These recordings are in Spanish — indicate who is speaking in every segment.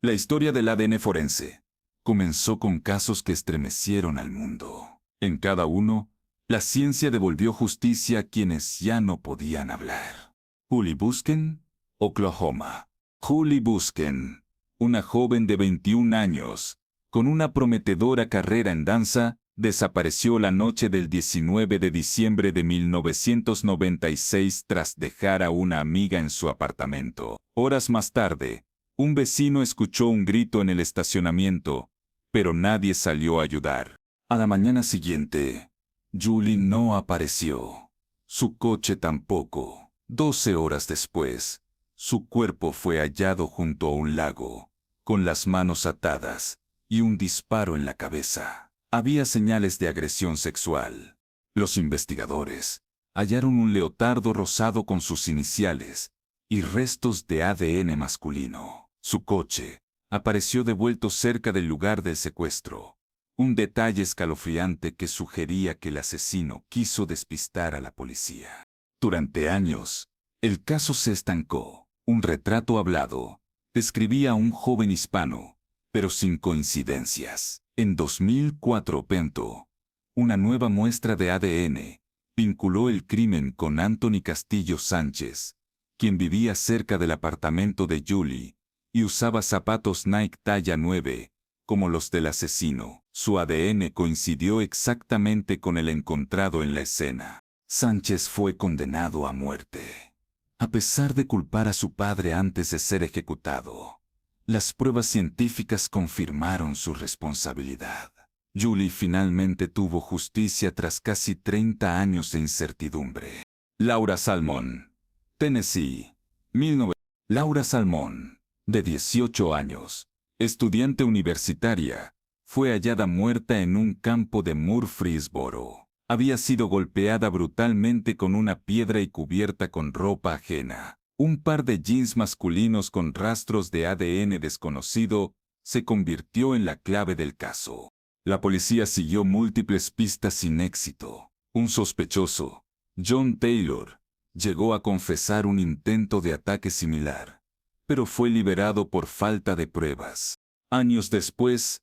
Speaker 1: La historia del ADN forense comenzó con casos que estremecieron al mundo. En cada uno, la ciencia devolvió justicia a quienes ya no podían hablar. Julie Busken, Oklahoma. Julie Busken, una joven de 21 años, con una prometedora carrera en danza, desapareció la noche del 19 de diciembre de 1996 tras dejar a una amiga en su apartamento. Horas más tarde, un vecino escuchó un grito en el estacionamiento, pero nadie salió a ayudar. A la mañana siguiente, Julie no apareció. Su coche tampoco. 12 horas después, su cuerpo fue hallado junto a un lago, con las manos atadas y un disparo en la cabeza. Había señales de agresión sexual. Los investigadores hallaron un leotardo rosado con sus iniciales y restos de ADN masculino. Su coche apareció devuelto cerca del lugar del secuestro, un detalle escalofriante que sugería que el asesino quiso despistar a la policía. Durante años, el caso se estancó. Un retrato hablado describía a un joven hispano, pero sin coincidencias. En 2004, Pento, una nueva muestra de ADN, vinculó el crimen con Anthony Castillo Sánchez, quien vivía cerca del apartamento de Julie y usaba zapatos Nike talla 9, como los del asesino. Su ADN coincidió exactamente con el encontrado en la escena. Sánchez fue condenado a muerte. A pesar de culpar a su padre antes de ser ejecutado, las pruebas científicas confirmaron su responsabilidad. Julie finalmente tuvo justicia tras casi 30 años de incertidumbre. Laura Salmón, Tennessee, 1900. Laura Salmón, de 18 años, estudiante universitaria, fue hallada muerta en un campo de Murfreesboro. Había sido golpeada brutalmente con una piedra y cubierta con ropa ajena. Un par de jeans masculinos con rastros de ADN desconocido se convirtió en la clave del caso. La policía siguió múltiples pistas sin éxito. Un sospechoso, John Taylor, llegó a confesar un intento de ataque similar, pero fue liberado por falta de pruebas. Años después,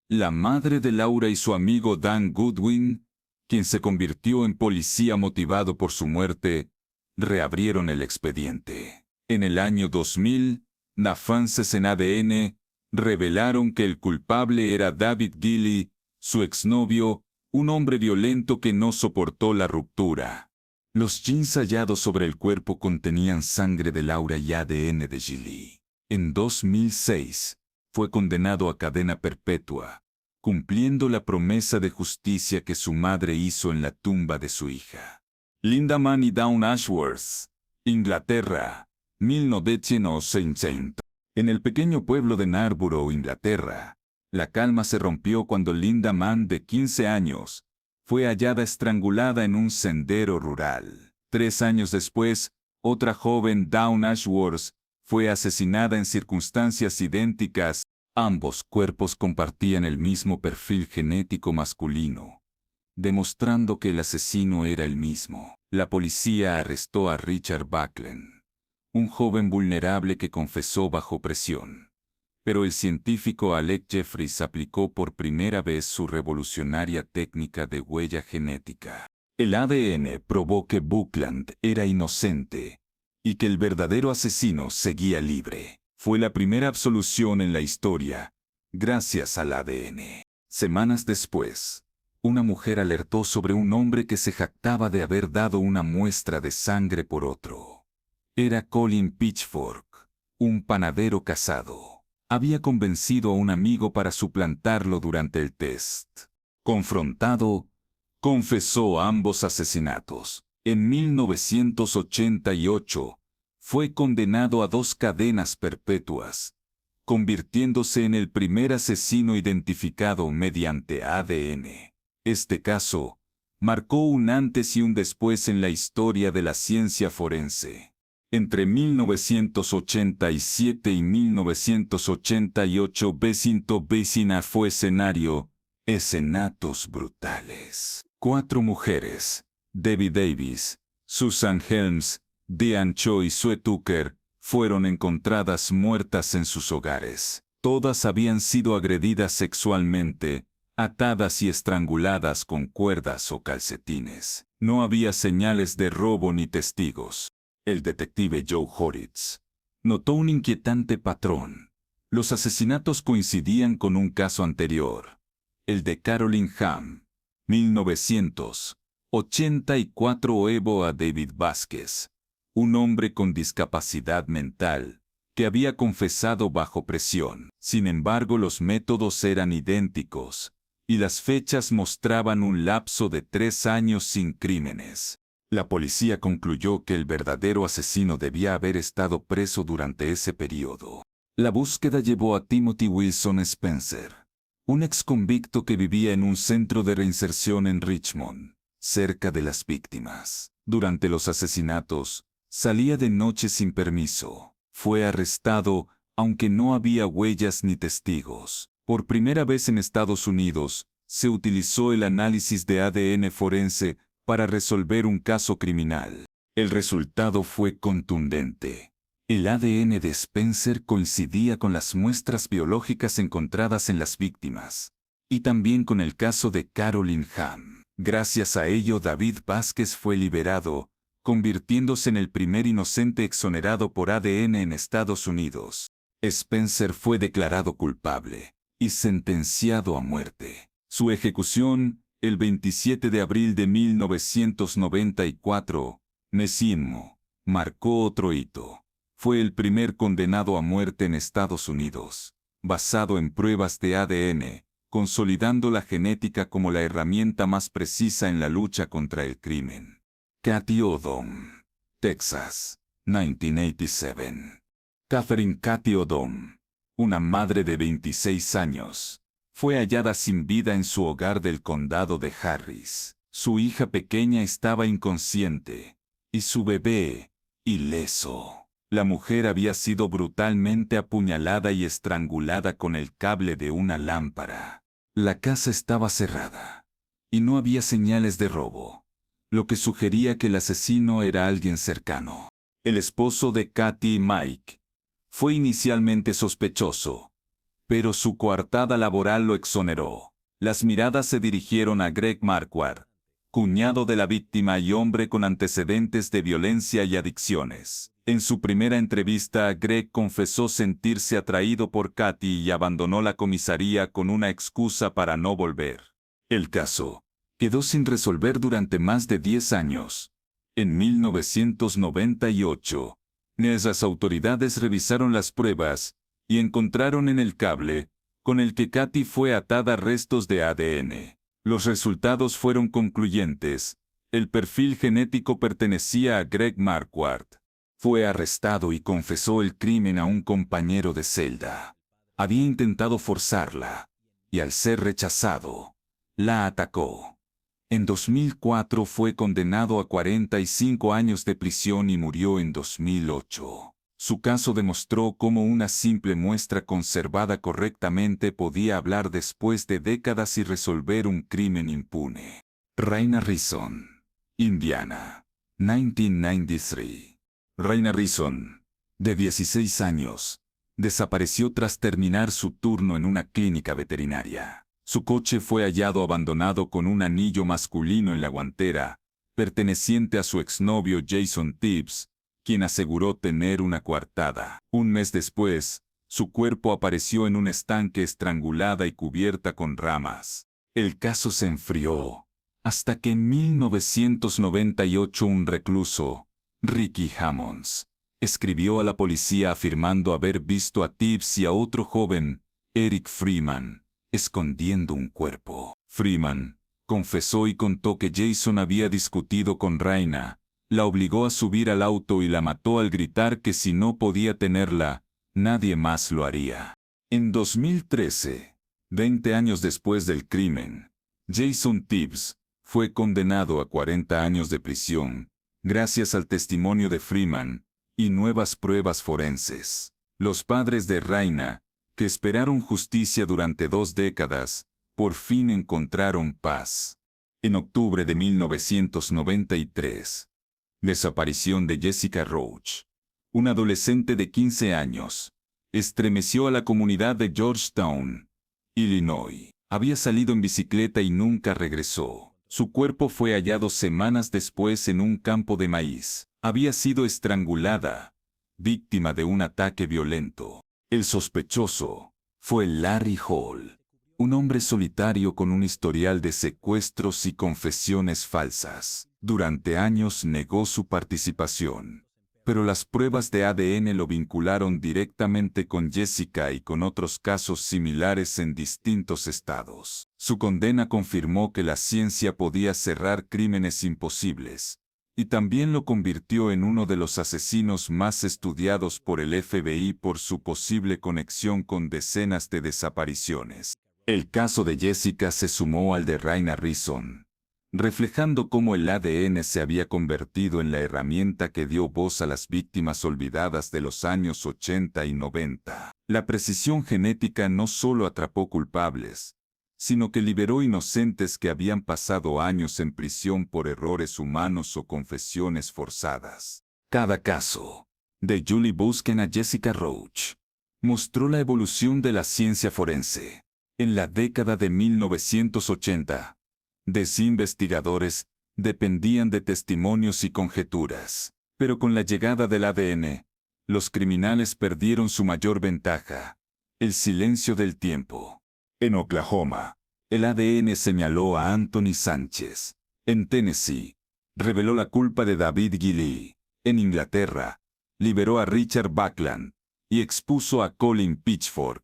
Speaker 1: la madre de Laura y su amigo Dan Goodwin, quien se convirtió en policía motivado por su muerte, reabrieron el expediente. En el año 2000, avances en ADN revelaron que el culpable era David Gilley, su exnovio, un hombre violento que no soportó la ruptura. Los jeans hallados sobre el cuerpo contenían sangre de Laura y ADN de Gilley. En 2006, fue condenado a cadena perpetua, cumpliendo la promesa de justicia que su madre hizo en la tumba de su hija. Linda Mann y Down Ashworth, Inglaterra, 1960. En el pequeño pueblo de Narborough, Inglaterra, la calma se rompió cuando Linda Mann, de 15 años, fue hallada estrangulada en un sendero rural. 3 años después, otra joven, Dawn Ashworth, fue asesinada en circunstancias idénticas. Ambos cuerpos compartían el mismo perfil genético masculino, demostrando que el asesino era el mismo. La policía arrestó a Richard Buckland, un joven vulnerable que confesó bajo presión. Pero el científico Alec Jeffries aplicó por primera vez su revolucionaria técnica de huella genética. El ADN probó que Buckland era inocente y que el verdadero asesino seguía libre. Fue la primera absolución en la historia, gracias al ADN. Semanas después, una mujer alertó sobre un hombre que se jactaba de haber dado una muestra de sangre por otro. Era Colin Pitchfork, un panadero casado. Había convencido a un amigo para suplantarlo durante el test. Confrontado, confesó ambos asesinatos. En 1988, fue condenado a 2 cadenas perpetuas, convirtiéndose en el primer asesino identificado mediante ADN. Este caso marcó un antes y un después en la historia de la ciencia forense. Entre 1987 y 1988, Vecina fue escenarios brutales. 4 mujeres, Debbie Davis, Susan Helms, Diane Cho y Sue Tucker, fueron encontradas muertas en sus hogares. Todas habían sido agredidas sexualmente, atadas y estranguladas con cuerdas o calcetines. No había señales de robo ni testigos. El detective Joe Horitz notó un inquietante patrón. Los asesinatos coincidían con un caso anterior, el de Carolyn Hamm, 1984. Evo a David Vázquez, un hombre con discapacidad mental, que había confesado bajo presión. Sin embargo, los métodos eran idénticos, y las fechas mostraban un lapso de 3 años sin crímenes. La policía concluyó que el verdadero asesino debía haber estado preso durante ese periodo. La búsqueda llevó a Timothy Wilson Spencer, un exconvicto que vivía en un centro de reinserción en Richmond, cerca de las víctimas. Durante los asesinatos, salía de noche sin permiso. Fue arrestado, aunque no había huellas ni testigos. Por primera vez en Estados Unidos, se utilizó el análisis de ADN forense para resolver un caso criminal. El resultado fue contundente. El ADN de Spencer coincidía con las muestras biológicas encontradas en las víctimas, y también con el caso de Carolyn Hamm. Gracias a ello, David Vázquez fue liberado, convirtiéndose en el primer inocente exonerado por ADN en Estados Unidos. Spencer fue declarado culpable y sentenciado a muerte. Su ejecución, el 27 de abril de 1994, Nesimo, marcó otro hito. Fue el primer condenado a muerte en Estados Unidos, basado en pruebas de ADN, consolidando la genética como la herramienta más precisa en la lucha contra el crimen. Cathy Odom, Texas, 1987. Catherine Cathy Odom, una madre de 26 años, fue hallada sin vida en su hogar del condado de Harris. Su hija pequeña estaba inconsciente, y su bebé, ileso. La mujer había sido brutalmente apuñalada y estrangulada con el cable de una lámpara. La casa estaba cerrada, y no había señales de robo, lo que sugería que el asesino era alguien cercano. El esposo de Cathy, Mike, fue inicialmente sospechoso, pero su coartada laboral lo exoneró. Las miradas se dirigieron a Greg Marquardt, cuñado de la víctima y hombre con antecedentes de violencia y adicciones. En su primera entrevista, Greg confesó sentirse atraído por Cathy y abandonó la comisaría con una excusa para no volver. El caso quedó sin resolver durante más de 10 años. En 1998, las autoridades revisaron las pruebas y encontraron en el cable con el que Cathy fue atada restos de ADN. Los resultados fueron concluyentes. El perfil genético pertenecía a Greg Marquardt. Fue arrestado y confesó el crimen a un compañero de celda. Había intentado forzarla, y al ser rechazado, la atacó. En 2004 fue condenado a 45 años de prisión y murió en 2008. Su caso demostró cómo una simple muestra conservada correctamente podía hablar después de décadas y resolver un crimen impune. Raina Rison, Indiana, 1993. Raina Rison, de 16 años, desapareció tras terminar su turno en una clínica veterinaria. Su coche fue hallado abandonado con un anillo masculino en la guantera, perteneciente a su exnovio Jason Tibbs, quien aseguró tener una coartada. Un mes después, su cuerpo apareció en un estanque estrangulada y cubierta con ramas. El caso se enfrió, hasta que en 1998 un recluso, Ricky Hammonds, escribió a la policía afirmando haber visto a Tibbs y a otro joven, Eric Freeman, escondiendo un cuerpo. Freeman confesó y contó que Jason había discutido con Raina, la obligó a subir al auto y la mató al gritar que si no podía tenerla, nadie más lo haría. En 2013, 20 años después del crimen, Jason Tibbs fue condenado a 40 años de prisión, gracias al testimonio de Freeman y nuevas pruebas forenses. Los padres de Raina, que esperaron justicia durante 2 décadas, por fin encontraron paz. En octubre de 1993, desaparición de Jessica Roach, una adolescente de 15 años, estremeció a la comunidad de Georgetown, Illinois. Había salido en bicicleta y nunca regresó. Su cuerpo fue hallado semanas después en un campo de maíz. Había sido estrangulada, víctima de un ataque violento. El sospechoso fue Larry Hall, un hombre solitario con un historial de secuestros y confesiones falsas. Durante años negó su participación, pero las pruebas de ADN lo vincularon directamente con Jessica y con otros casos similares en distintos estados. Su condena confirmó que la ciencia podía cerrar crímenes imposibles, y también lo convirtió en uno de los asesinos más estudiados por el FBI por su posible conexión con decenas de desapariciones. El caso de Jessica se sumó al de Raina Rison, reflejando cómo el ADN se había convertido en la herramienta que dio voz a las víctimas olvidadas de los años 80 y 90. La precisión genética no solo atrapó culpables, sino que liberó inocentes que habían pasado años en prisión por errores humanos o confesiones forzadas. Cada caso, de Julie Busken a Jessica Roach, mostró la evolución de la ciencia forense. En la década de 1980, investigadores dependían de testimonios y conjeturas. Pero con la llegada del ADN, los criminales perdieron su mayor ventaja: el silencio del tiempo. En Oklahoma, el ADN señaló a Anthony Sánchez. En Tennessee, reveló la culpa de David Gilley. En Inglaterra, liberó a Richard Buckland y expuso a Colin Pitchford.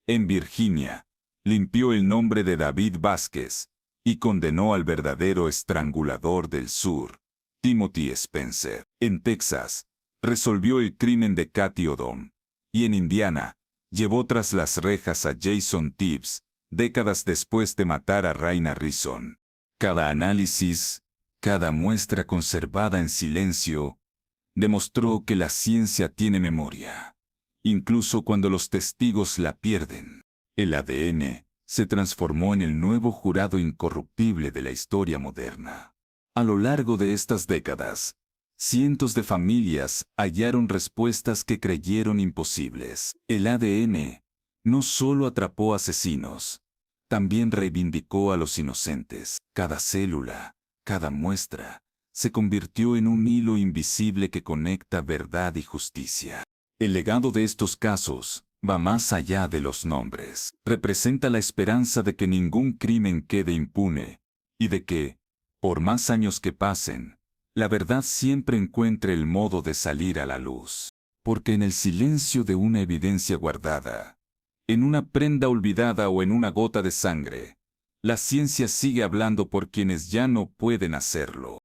Speaker 1: En Virginia, limpió el nombre de David Vázquez y condenó al verdadero estrangulador del sur, Timothy Spencer. En Texas, resolvió el crimen de Katy Odom. Y en Indiana, llevó tras las rejas a Jason Tibbs, décadas después de matar a Raina Rison. Cada análisis, cada muestra conservada en silencio, demostró que la ciencia tiene memoria, incluso cuando los testigos la pierden. El ADN se transformó en el nuevo jurado incorruptible de la historia moderna. A lo largo de estas décadas, cientos de familias hallaron respuestas que creyeron imposibles. El ADN no solo atrapó asesinos, también reivindicó a los inocentes. Cada célula, cada muestra, se convirtió en un hilo invisible que conecta verdad y justicia. El legado de estos casos va más allá de los nombres. Representa la esperanza de que ningún crimen quede impune, y de que, por más años que pasen, la verdad siempre encuentre el modo de salir a la luz. Porque en el silencio de una evidencia guardada, en una prenda olvidada o en una gota de sangre, la ciencia sigue hablando por quienes ya no pueden hacerlo.